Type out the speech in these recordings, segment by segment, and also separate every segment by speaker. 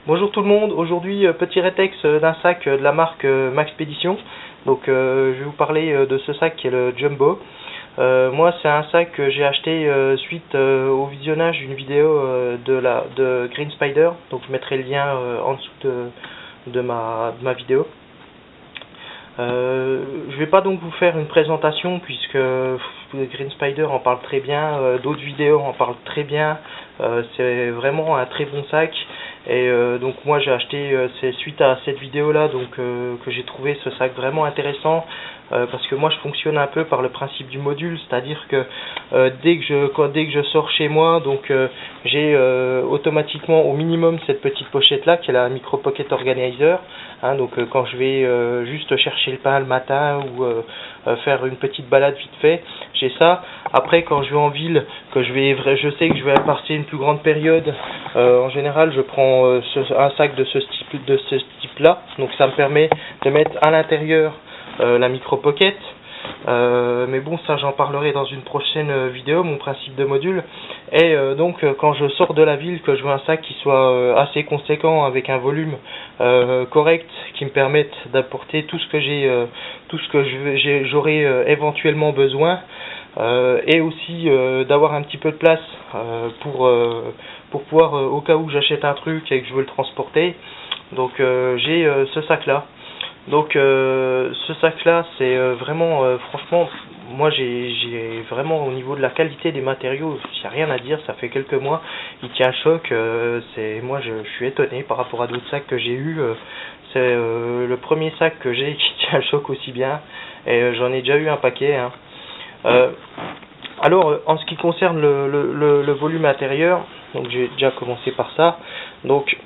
Speaker 1: Bonjour tout le monde, aujourd'hui petit rétex d'un sac de la marque Maxpédition. Donc je vais vous parler de ce sac qui est le Jumbo. Moi c'est un sac que j'ai acheté suite au visionnage d'une vidéo de Green Spider. Donc je mettrai le lien en dessous de ma vidéo. Je vais pas donc vous faire une présentation puisque Green Spider en parle très bien, d'autres vidéos en parlent très bien. C'est vraiment un très bon sac et donc moi j'ai acheté, c'est suite à cette vidéo là donc que j'ai trouvé ce sac vraiment intéressant, parce que moi je fonctionne un peu par le principe du module, c'est-à-dire que dès que je sors chez moi, donc j'ai automatiquement au minimum cette petite pochette là qui est la Micro Pocket Organizer, hein, donc quand je vais juste chercher le pain le matin ou faire une petite balade vite fait, j'ai ça. Après quand je vais en ville, que je sais que je vais passer une plus grande période, en général je prends un sac de ce type là, donc ça me permet de mettre à l'intérieur la Micro Pocket, mais bon ça j'en parlerai dans une prochaine vidéo, mon principe de module. Et donc quand je sors de la ville, que je veux un sac qui soit assez conséquent avec un volume correct, qui me permette d'apporter tout ce que j'aurai éventuellement besoin, et aussi d'avoir un petit peu de place pour pouvoir, au cas où j'achète un truc et que je veux le transporter. Donc j'ai ce sac là. Donc ce sac là c'est vraiment franchement, moi j'ai vraiment, au niveau de la qualité des matériaux, il n'y a rien à dire, ça fait quelques mois, il tient le choc, moi je suis étonné par rapport à d'autres sacs que j'ai eu, c'est le premier sac que j'ai qui tient le choc aussi bien, et j'en ai déjà eu un paquet, hein. Alors en ce qui concerne le volume intérieur, donc j'ai déjà commencé par ça. Donc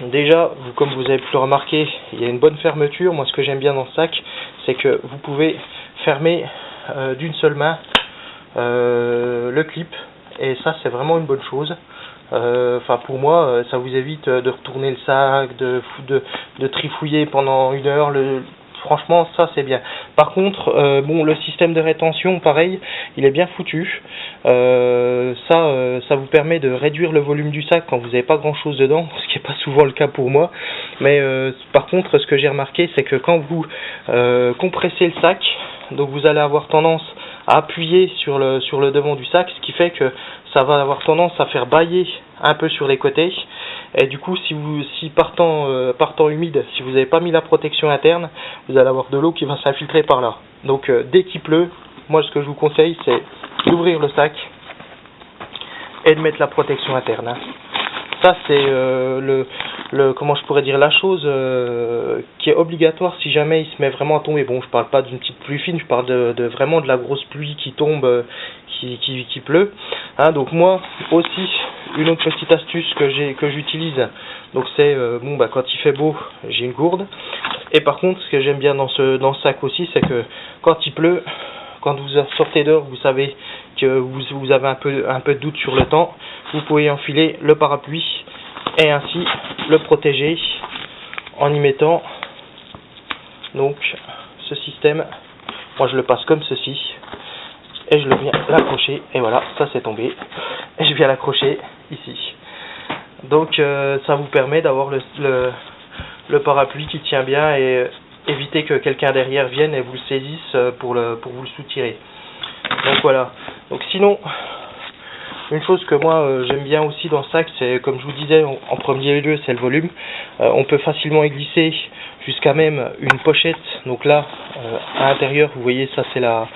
Speaker 1: déjà, comme vous avez pu le remarquer, il y a une bonne fermeture. Moi ce que j'aime bien dans ce sac, c'est que vous pouvez fermer d'une seule main le clip, et ça c'est vraiment une bonne chose. Enfin pour moi ça vous évite de retourner le sac, de trifouiller pendant une heure. Franchement ça c'est bien. Par contre bon, le système de rétention pareil, il est bien foutu. Ça vous permet de réduire le volume du sac quand vous n'avez pas grand chose dedans, ce qui n'est pas souvent le cas pour moi. Mais par contre ce que j'ai remarqué, c'est que quand vous compressez le sac, donc vous allez avoir tendance à appuyer sur le devant du sac, ce qui fait que ça va avoir tendance à faire bâiller un peu sur les côtés. Et du coup, si partant humide, si vous n'avez pas mis la protection interne, vous allez avoir de l'eau qui va s'infiltrer par là. Donc dès qu'il pleut, moi ce que je vous conseille, c'est d'ouvrir le sac et de mettre la protection interne, hein. Ça c'est comment je pourrais dire, la chose qui est obligatoire si jamais il se met vraiment à tomber. Bon, je parle pas d'une petite pluie fine, je parle de vraiment de la grosse pluie qui tombe, qui pleut, hein. Donc moi aussi, une autre petite astuce que j'utilise, donc c'est bon bah quand il fait beau, j'ai une gourde. Et par contre ce que j'aime bien dans ce sac aussi, c'est que quand il pleut, quand vous sortez dehors, vous savez que vous avez un peu de doute sur le temps, vous pouvez enfiler le parapluie et ainsi le protéger en y mettant donc ce système. Moi je le passe comme ceci et je le viens l'accrocher, et voilà, ça c'est tombé, et je viens l'accrocher ici. Donc ça vous permet d'avoir le parapluie qui tient bien et éviter que quelqu'un derrière vienne et vous le saisisse pour vous le soutirer. Donc voilà. Donc sinon, une chose que moi j'aime bien aussi dans ce sac, c'est, comme je vous disais, en premier lieu c'est le volume. On peut facilement y glisser jusqu'à même une pochette. Donc là à l'intérieur, vous voyez, ça c'est la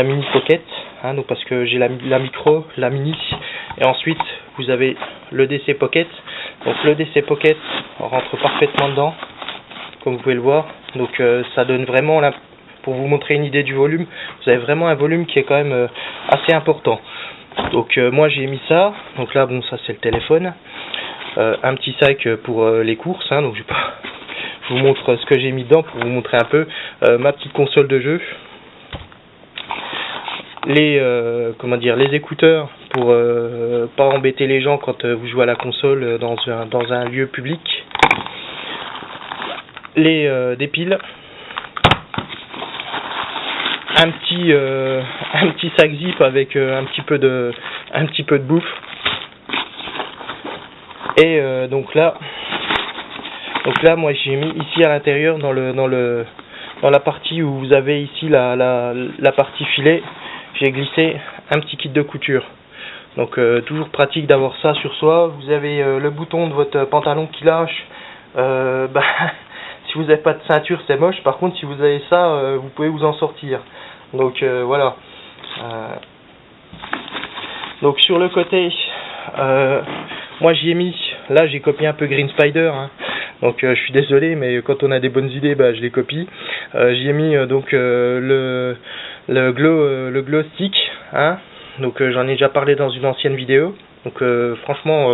Speaker 1: mini pocket, hein, donc parce que j'ai la micro, la mini, et ensuite vous avez le DC pocket. Donc le DC pocket rentre parfaitement dedans, comme vous pouvez le voir. Donc ça donne vraiment, pour vous montrer une idée du volume, vous avez vraiment un volume qui est quand même assez important. Donc moi j'ai mis ça, donc là bon, ça c'est le téléphone, un petit sac pour les courses, hein, donc je vous montre ce que j'ai mis dedans pour vous montrer un peu ma petite console de jeu, les écouteurs pour pas embêter les gens quand vous jouez à la console dans un lieu public, des piles, un petit sac zip avec un petit peu de bouffe, Et donc là moi j'ai mis ici à l'intérieur dans la partie où vous avez ici la partie filet, j'ai glissé un petit kit de couture. Donc toujours pratique d'avoir ça sur soi. Vous avez le bouton de votre pantalon qui lâche. Si vous n'avez pas de ceinture, c'est moche. Par contre, si vous avez ça, vous pouvez vous en sortir. Donc voilà. Donc sur le côté, moi j'y ai mis, là j'ai copié un peu Green Spider, hein. Donc je suis désolé, mais quand on a des bonnes idées, je les copie. J'y ai mis donc le glow stick, hein. Donc j'en ai déjà parlé dans une ancienne vidéo. Donc franchement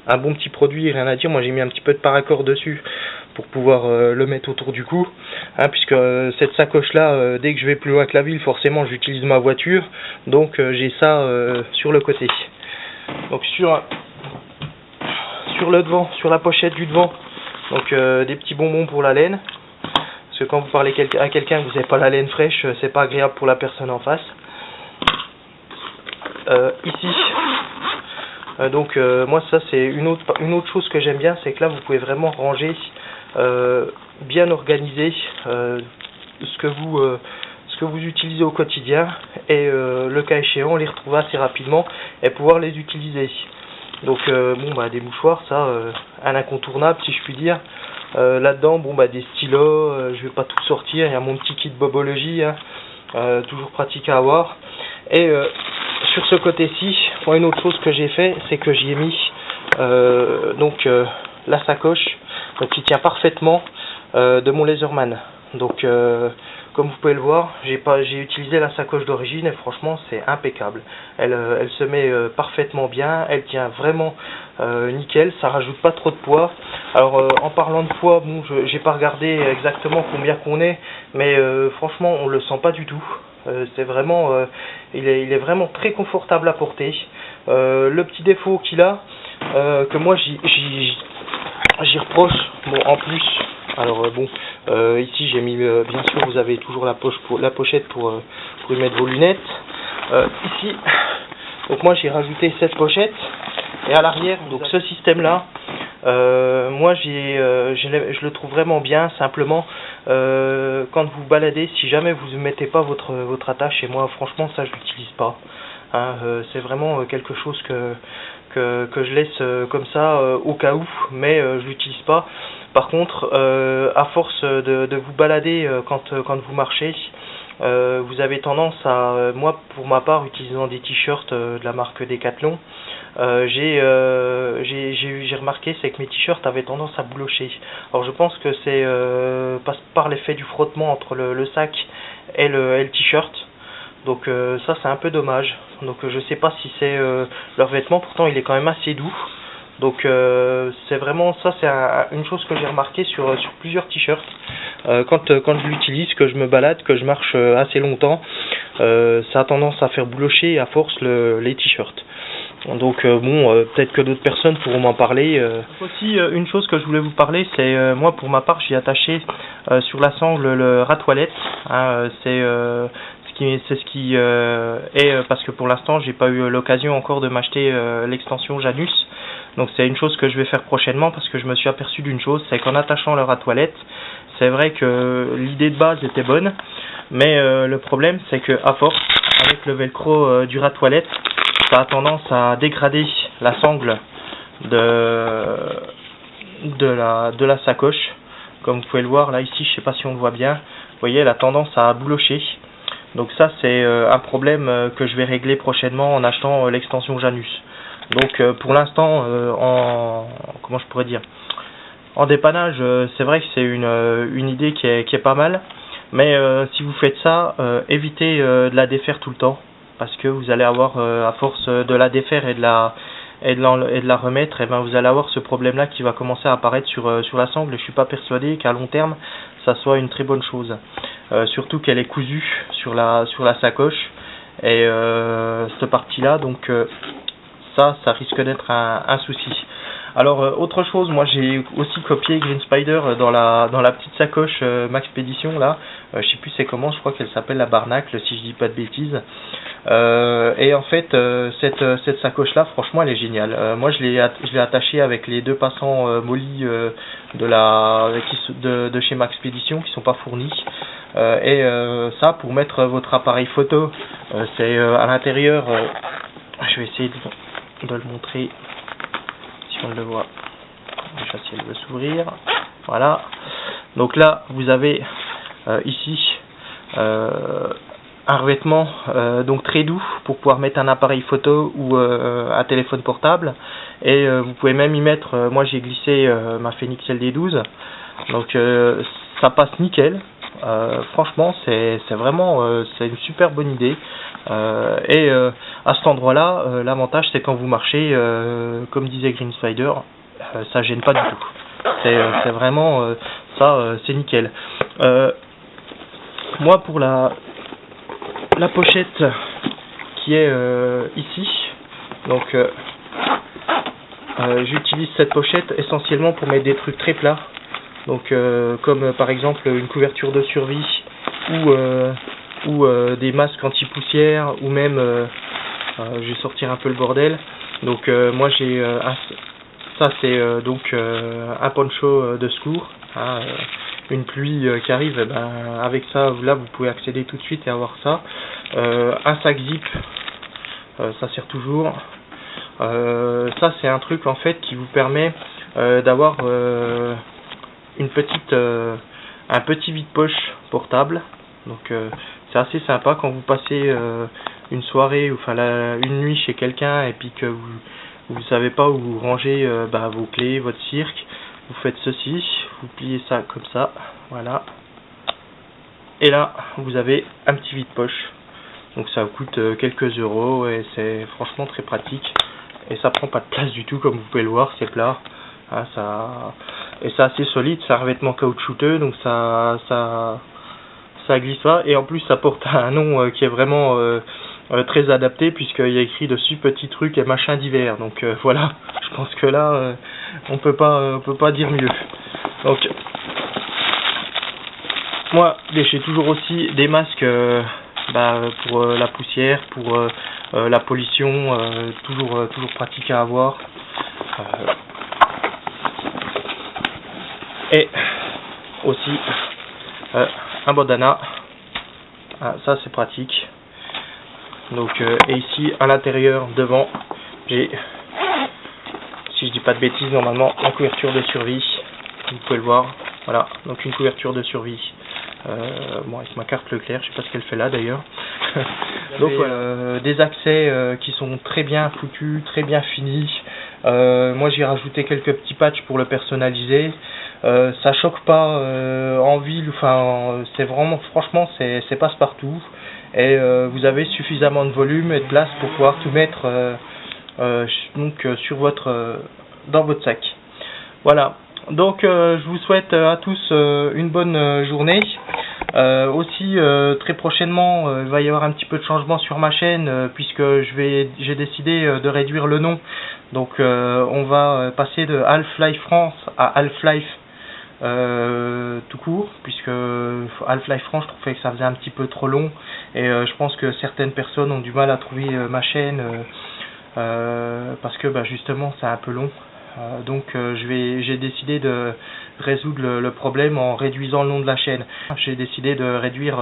Speaker 1: un bon petit produit, rien à dire. Moi j'ai mis un petit peu de paracord dessus pour pouvoir le mettre autour du cou, hein, puisque cette sacoche là, dès que je vais plus loin que la ville, forcément j'utilise ma voiture, donc j'ai ça sur le côté. Donc sur le devant, sur la pochette du devant, donc des petits bonbons pour la laine, parce que quand vous parlez à quelqu'un que vous n'avez pas la laine fraîche, c'est pas agréable pour la personne en face. Ici, donc moi ça c'est une autre chose que j'aime bien, c'est que là vous pouvez vraiment ranger, bien organiser ce que vous utilisez au quotidien, et le cas échéant les retrouver assez rapidement et pouvoir les utiliser. Donc des mouchoirs, ça un incontournable si je puis dire. Là-dedans des stylos, je vais pas tout sortir, il y a mon petit kit bobologie, hein, toujours pratique à avoir. Et sur ce côté-ci, une autre chose que j'ai fait, c'est que j'y ai mis la sacoche, donc qui tient parfaitement, de mon Laserman. Donc comme vous pouvez le voir, j'ai utilisé la sacoche d'origine et franchement c'est impeccable. Elle se met parfaitement bien, elle tient vraiment nickel, ça rajoute pas trop de poids. Alors en parlant de poids, j'ai pas regardé exactement combien qu'on est, mais franchement on le sent pas du tout. C'est vraiment, il est vraiment très confortable à porter. Le petit défaut qu'il a, que moi j'y reproche, en plus. Alors ici j'ai mis, bien sûr vous avez toujours la pochette pour y mettre vos lunettes. Ici, donc moi j'ai rajouté cette pochette, et à l'arrière, donc ce système là, moi je le trouve vraiment bien. Simplement quand vous baladez, si jamais vous ne mettez pas votre attache, et moi franchement ça je l'utilise pas, hein, c'est vraiment quelque chose que je laisse comme ça au cas où, mais je l'utilise pas. Par contre à force de vous balader quand vous marchez, vous avez tendance à, moi pour ma part, utilisant des t-shirts de la marque Decathlon, j'ai remarqué, c'est que mes t-shirts avaient tendance à boulocher. Alors je pense que c'est par l'effet du frottement entre le sac et le t-shirt. Donc ça c'est un peu dommage. Donc je sais pas si c'est leur vêtement, pourtant il est quand même assez doux. Donc c'est vraiment ça, c'est une chose que j'ai remarqué sur plusieurs t-shirts. Quand je l'utilise, que je me balade, que je marche assez longtemps, ça a tendance à faire boulocher à force les t-shirts. Donc peut-être que d'autres personnes pourront m'en parler. Aussi une chose que je voulais vous parler, c'est moi pour ma part j'ai attaché sur la sangle le rat-toilette, hein, c'est ce qui est, parce que pour l'instant j'ai pas eu l'occasion encore de m'acheter l'extension Janus. Donc c'est une chose que je vais faire prochainement, parce que je me suis aperçu d'une chose, c'est qu'en attachant le rat-toilette, c'est vrai que l'idée de base était bonne, mais le problème c'est que à force, avec le velcro du rat-toilette, ça a tendance à dégrader la sangle de la sacoche. Comme vous pouvez le voir là ici, je sais pas si on le voit bien, vous voyez, elle a tendance à boulocher. Donc ça c'est un problème que je vais régler prochainement en achetant l'extension Janus. Donc pour l'instant, comment je pourrais dire, en dépannage, c'est vrai que c'est une idée qui est pas mal, mais si vous faites ça, évitez de la défaire tout le temps, parce que vous allez avoir, à force de la défaire et de la remettre, et vous allez avoir ce problème là qui va commencer à apparaître sur la sangle. Et je suis pas persuadé qu'à long terme ça soit une très bonne chose, surtout qu'elle est cousue sur la sacoche, et cette partie là, donc ça risque d'être un souci. Alors autre chose, moi j'ai aussi copié Green Spider dans la petite sacoche Maxpédition là. Je sais plus c'est comment, je crois qu'elle s'appelle la Barnacle si je dis pas de bêtises. Et en fait cette sacoche là, franchement elle est géniale. Moi je l'ai attachée avec les deux passants Molly de chez Maxpédition qui sont pas fournis. Ça pour mettre votre appareil photo, c'est à l'intérieur. Je vais essayer de le montrer. On le voit, déjà si elle veut s'ouvrir, voilà. Donc là vous avez ici un revêtement donc très doux pour pouvoir mettre un appareil photo ou un téléphone portable, et vous pouvez même y mettre, moi j'ai glissé ma Phoenix LD12, donc ça passe nickel. Franchement c'est vraiment c'est une super bonne idée. À cet endroit là, l'avantage c'est quand vous marchez, comme disait Green Spider, ça gêne pas du tout, c'est vraiment ça, c'est nickel. Moi pour la pochette qui est ici, donc j'utilise cette pochette essentiellement pour mettre des trucs très plats, donc comme par exemple une couverture de survie ou des masques anti-poussière, ou même je vais sortir un peu le bordel. Donc moi j'ai ça c'est donc un poncho de secours, hein, une pluie qui arrive, et ben, avec ça là vous pouvez accéder tout de suite et avoir ça. Un sac zip, ça sert toujours. Ça c'est un truc en fait qui vous permet d'avoir un petit vide-poche portable. Donc c'est assez sympa quand vous passez une soirée, enfin une nuit chez quelqu'un, et puis que vous savez pas où ranger vos clés, votre cirque. Vous faites ceci, vous pliez ça comme ça, voilà. Et là vous avez un petit vide-poche. Donc ça vous coûte quelques euros et c'est franchement très pratique. Et ça prend pas de place du tout, comme vous pouvez le voir, c'est plat. Hein, et c'est assez solide, c'est un revêtement caoutchouteux, donc ça glisse pas. Et en plus ça porte un nom qui est vraiment très adapté, puisqu'il y a écrit dessus petits trucs et machins d'hiver. Donc voilà, je pense que là on peut pas dire mieux. Donc moi j'ai toujours aussi des masques pour la poussière, pour la pollution, toujours pratique à avoir. Et aussi un bandana, ça c'est pratique. Donc et ici à l'intérieur devant j'ai, si je dis pas de bêtises, normalement la couverture de survie, vous pouvez le voir, voilà, donc une couverture de survie. Bon, avec ma carte Leclerc, je sais pas ce qu'elle fait là d'ailleurs. Donc voilà, des accès qui sont très bien foutus, très bien finis. Moi j'ai rajouté quelques petits patchs pour le personnaliser. Ça choque pas en ville, enfin c'est vraiment, franchement c'est passe-partout. Et vous avez suffisamment de volume et de place pour pouvoir tout mettre donc dans votre sac. Voilà. Donc je vous souhaite à tous une bonne journée. Aussi très prochainement il va y avoir un petit peu de changement sur ma chaîne, puisque j'ai décidé de réduire le nom. Donc on va passer de Half-Life France à Half-Life tout court, puisque Half-Life France, je trouvais que ça faisait un petit peu trop long, et je pense que certaines personnes ont du mal à trouver ma chaîne parce que justement c'est un peu long. Donc j'ai décidé de résoudre le problème en réduisant le nom de la chaîne. J'ai décidé de réduire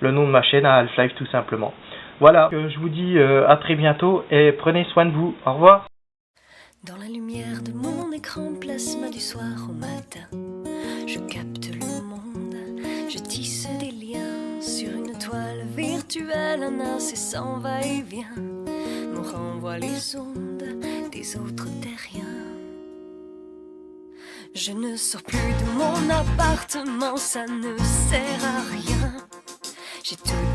Speaker 1: le nom de ma chaîne à Half-Life tout simplement. Voilà, je vous dis à très bientôt et prenez soin de vous. Au revoir.
Speaker 2: Dans la lumière de mon écran plasma du soir au matin, je capte le monde, je tisse des liens sur une toile virtuelle, un incessant va-et-vient me renvoie les ondes des autres terriens. Je ne sors plus de mon appartement, ça ne sert à rien. J'ai tout